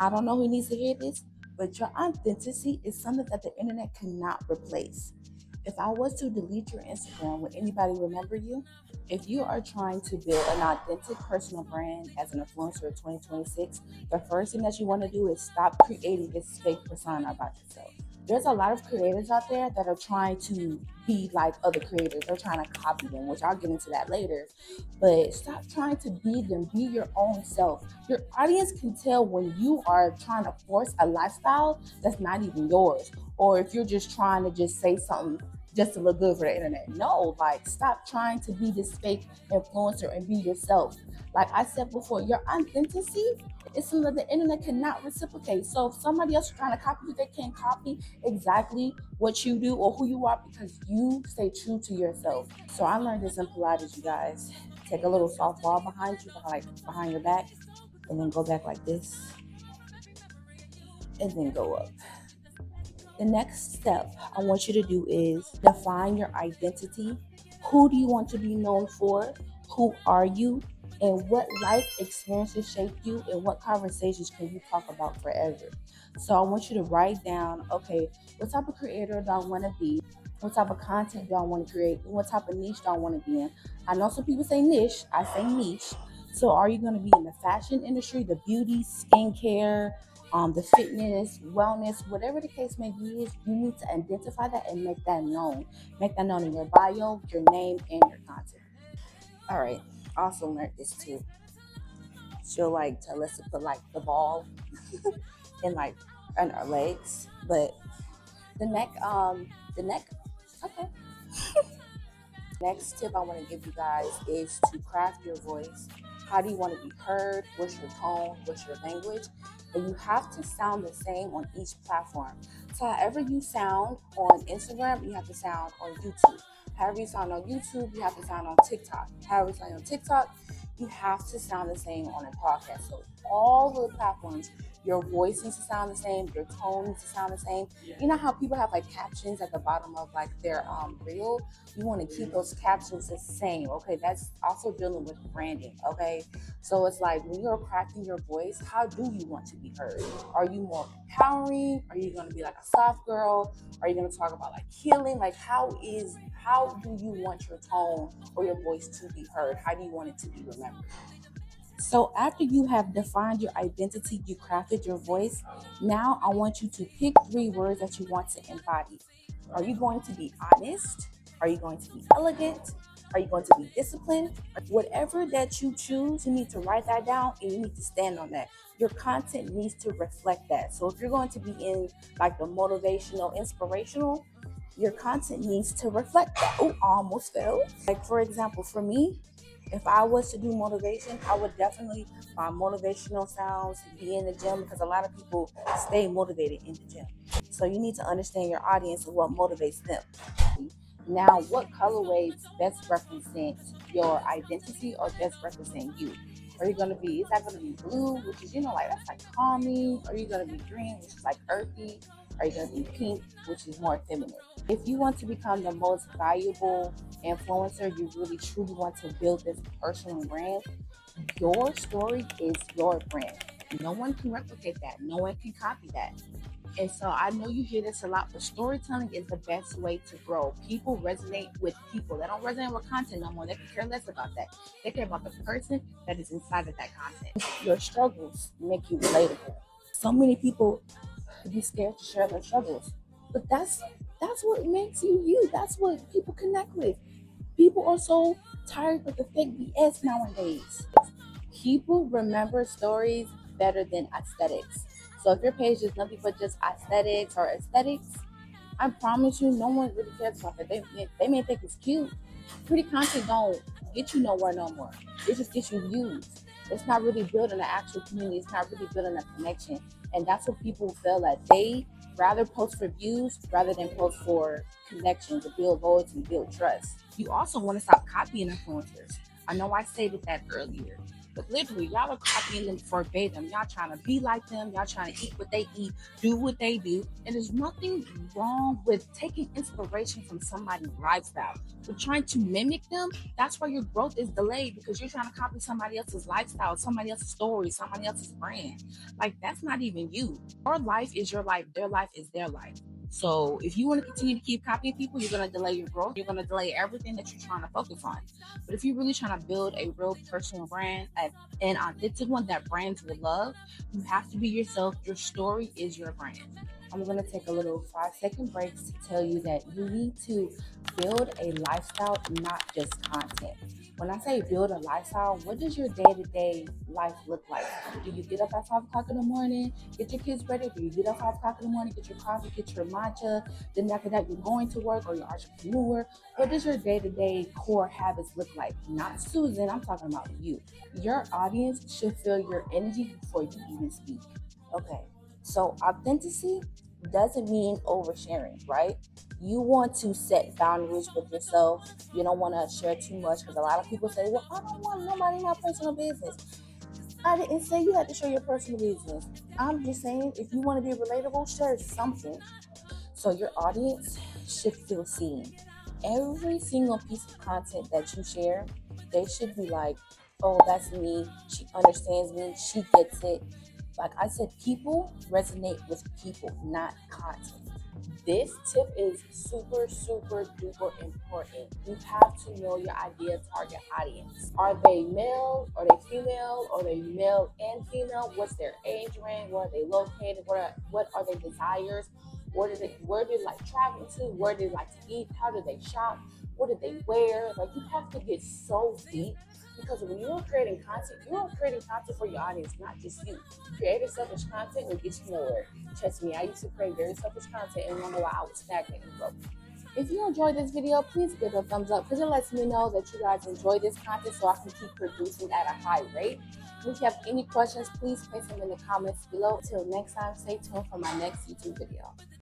I don't know who needs to hear this, but your authenticity is something that the internet cannot replace. If I was to delete your Instagram, would anybody remember you? If you are trying to build an authentic personal brand as an influencer in 2026, the first thing that you want to do is stop creating this fake persona about yourself. There's a lot of creators out there that are trying to be like other creators. They're trying to copy them, which I'll get into that later. But stop trying to be them. Be your own self. Your audience can tell when you are trying to force a lifestyle that's not even yours, or if you're just trying to just say something just to look good for the internet. No, like stop trying to be this fake influencer and be yourself. Like I said before, your authenticity is something that the internet cannot reciprocate. So if somebody else is trying to copy you, they can't copy exactly what you do or who you are because you stay true to yourself. So I learned this in Pilates, you guys. Take a little soft ball behind you, like behind your back, and then go back like this, and then go up. The next step I want you to do is define your identity. Who do you want to be known for? Who are you? And what life experiences shaped you? And what conversations can you talk about forever? So I want you to write down, okay, what type of creator do I want to be? What type of content do I want to create? What type of niche do I want to be in? I know some people say niche, I say niche. So are you going to be in the fashion industry, the beauty, skincare, the fitness, wellness, whatever the case may be, is you need to identify that and make that known. Make that known in your bio, your name, and your content. All right. Also learned this too. She'll like tell us to put like the ball in like on our legs, but the neck. Okay. Next tip I want to give you guys is to craft your voice. How do you want to be heard? What's your tone? What's your language? And you have to sound the same on each platform. So however you sound on Instagram, you have to sound on YouTube. However you sound on YouTube, you have to sound on TikTok. However you sound on TikTok, you have to sound the same on a podcast. So all the platforms, your voice needs to sound the same, your tone needs to sound the same. You know how people have like captions at the bottom of like their reel? You want to keep those captions the same. Okay, that's also dealing with branding. Okay, so it's like when you're crafting your voice, how do you want to be heard? Are you more empowering? Are you going to be like a soft girl? Are you going to talk about like healing? Like how do you want your tone or your voice to be heard? How do you want it to be remembered? So after you have defined your identity, you crafted your voice, now I want you to pick 3 words that you want to embody. Are you going to be honest? Are you going to be elegant? Are you going to be disciplined? Whatever that you choose, you need to write that down and you need to stand on that. Your content needs to reflect that. So if you're going to be in like the motivational, inspirational, your content needs to reflect that. Oh, I almost fell. Like for example, for me, if I was to do motivation, I would definitely find motivational sounds, be in the gym because a lot of people stay motivated in the gym. So you need to understand your audience and what motivates them. Now, what colorways best represent your identity or best represent you? Are you gonna be? Is that gonna be blue, which is like that's like calming? Are you gonna be green, which is like earthy? Are you gonna be pink, which is more feminine? If you want to become the most valuable influencer, you really truly want to build this personal brand. Your story is your brand. No one can replicate that. No one can copy that. And so I know you hear this a lot, but storytelling is the best way to grow. People resonate with people. They don't resonate with content no more. They can care less about that. They care about the person that is inside of that content. Your struggles make you relatable. So many people be scared to share their struggles. But that's what makes you you. That's what people connect with. People are so tired of the fake BS nowadays. People remember stories better than aesthetics. So if your page is nothing but just aesthetics, I promise you, no one really cares about that. They may think it's cute. Pretty content don't get you nowhere no more. It just gets you views. It's not really building an actual community. It's not really building a connection. And that's what people feel like. They rather post for views rather than post for connection, to build loyalty, build trust. You also want to stop copying influencers. I know I stated that earlier. But literally, y'all are copying them verbatim. Y'all trying to be like them. Y'all trying to eat what they eat, do what they do. And there's nothing wrong with taking inspiration from somebody's lifestyle. But trying to mimic them, that's where your growth is delayed, because you're trying to copy somebody else's lifestyle, somebody else's story, somebody else's brand. Like, that's not even you. Your life is your life. Their life is their life. So if you want to continue to keep copying people, you're going to delay your growth. You're going to delay everything that you're trying to focus on. But if you're really trying to build a real personal brand, an authentic one that brands will love, you have to be yourself. Your story is your brand. I'm going to take a little 5-second break to tell you that you need to build a lifestyle, not just content. When I say build a lifestyle, what does your day-to-day life look like? Do you get up at 5 o'clock in the morning, get your kids ready? Do you get up 5 o'clock in the morning, get your coffee, get your matcha? Then after that, you're going to work, or you're an entrepreneur. What does your day-to-day core habits look like? Not Susan, I'm talking about you. Your audience should feel your energy before you even speak. Okay, so authenticity doesn't mean oversharing, right? You want to set boundaries with yourself. You don't want to share too much, because a lot of people say, well, I don't want nobody in my personal business. I didn't say you had to share your personal business. I'm just saying, if you want to be relatable, share something. So your audience should feel seen. Every single piece of content that you share, they should be like, oh, that's me. She understands me. She gets it. Like I said, people resonate with people, not content. This tip is super, super duper important. You have to know your ideal target audience. Are they male? Are they female? Are they male and female? What's their age range? Where are they located? What are their desires? Where do they like traveling to? Where do they like to eat? How do they shop? What do they wear? Like, you have to get so deep, because when you're creating content for your audience, not just you. Creative selfish content will get you nowhere. Trust me, I used to create very selfish content and wonder why I was stagnant and broke. If you enjoyed this video, please give it a thumbs up, because it lets me know that you guys enjoy this content, so I can keep producing at a high rate. If you have any questions, please place them in the comments below. Until next time, stay tuned for my next YouTube video.